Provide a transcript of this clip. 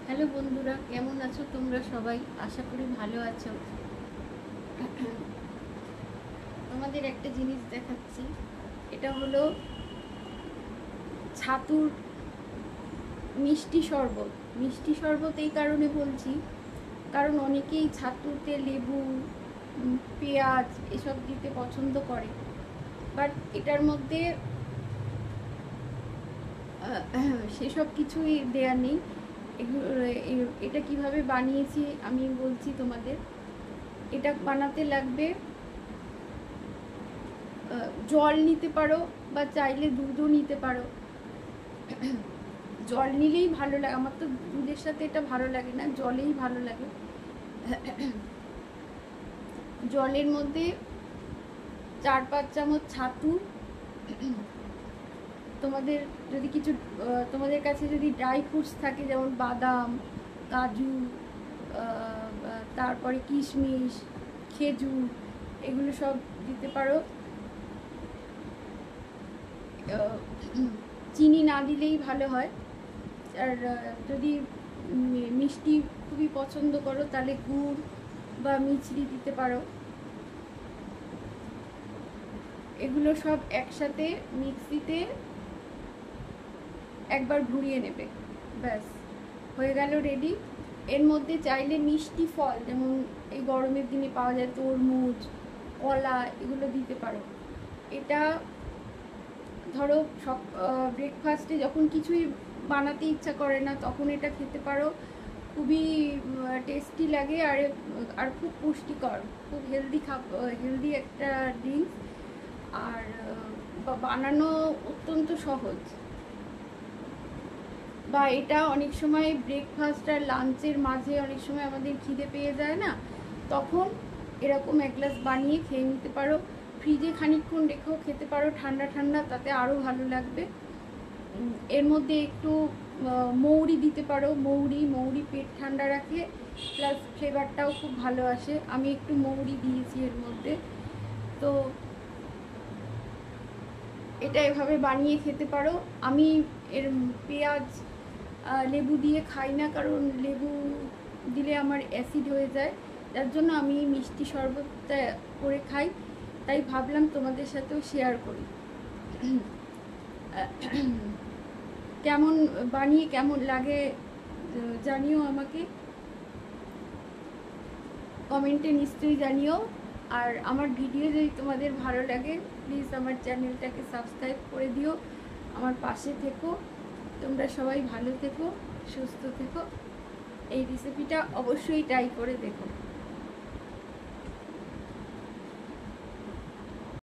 Hello বন্ধুরা, কেমন আছো তোমরা সবাই? আশা করি ভালো আছো। তোমাদের একটা জিনিস দেখাচ্ছি। এটা হলো ছাতুর মিষ্টি শরবত। মিষ্টি শরবত এই কারণে বলছি, কারণ অনেকেই ছাতুতে লেবু, পেঁয়াজ এসব দিতে পছন্দ করে, বাট এটার মধ্যে সেসব কিছুই দেয়া নেই। এটা কিভাবে বানিয়েছি আমি বলছি তোমাদের। এটা বানাতে লাগবে জল নিতে পারো, বা চাইলে দুধও নিতে পারো। জল নিলেই ভালো লাগে, আমার তো দুধের সাথে এটা ভালো লাগে না, জলেই ভালো লাগে। জলের মধ্যে 4-5 চামচ ছাতু, তোমাদের যদি কিছু তোমাদের কাছে যদি ড্রাই ফ্রুটস থাকে, যেমন বাদাম, কাজু, তারপরে কিশমিশ, খেজুর, এগুলো সব দিতে পারো। চিনি না দিলেই ভালো হয়। আর যদি মিষ্টি খুবই পছন্দ করো তাহলে গুড় বা মিছরি দিতে পারো। এগুলো সব একসাথে মিক্সিতে একবার ঘুরিয়ে নেবে, ব্যাস হয়ে গেল রেডি। এর মধ্যে চাইলে মিষ্টি ফল, যেমন এই গরমের দিনে পাওয়া যায় তরমুজ, কলা, এগুলো দিতে পারো। এটা ধরো সব ব্রেকফাস্টে যখন কিছুই বানাতে ইচ্ছা করে না, তখন এটা খেতে পারো। খুবই টেস্টি লাগে, আর খুব পুষ্টিকর, খুব হেলদি একটা ড্রিঙ্কস। আর বানানো অত্যন্ত সহজ। বা এটা অনেক সময় ব্রেকফাস্ট আর লাঞ্চের মাঝে অনেক সময় আমাদের খিদে পেয়ে যায় না, তখন এরকম এক গ্লাস বানিয়ে খেয়ে নিতে পারো। ফ্রিজে খানিকক্ষণ রেখেও খেতে পারো ঠান্ডা ঠান্ডা, তাতে আরও ভালো লাগবে। এর মধ্যে একটু মৌরি দিতে পারো। মৌরি পেট ঠান্ডা রাখে, প্লাস ফ্লেভারটাও খুব ভালো আসে। আমি একটু মৌরি দিয়েছি এর মধ্যে। তো এটা এভাবে বানিয়ে খেতে পারো। আমি এর পেঁয়াজ লেবু দিয়ে খাই না, কারণ লেবু দিলে আমার অ্যাসিড হয়ে যায়, যার জন্য আমি মিষ্টি শরবতটা করে খাই। তাই ভাবলাম তোমাদের সাথেও শেয়ার করি। কেমন বানিয়ে কেমন লাগে জানিও আমাকে, কমেন্টে নিশ্চয়ই জানিও। আর আমার ভিডিও যদি তোমাদের ভালো লাগে, প্লিজ আমার চ্যানেলটাকে সাবস্ক্রাইব করে দিও, আমার পাশে থেকো। তোমরা সবাই ভালো থেকো, সুস্থ থেকো। এই রেসিপিটা অবশ্যই ট্রাই করে দেখো।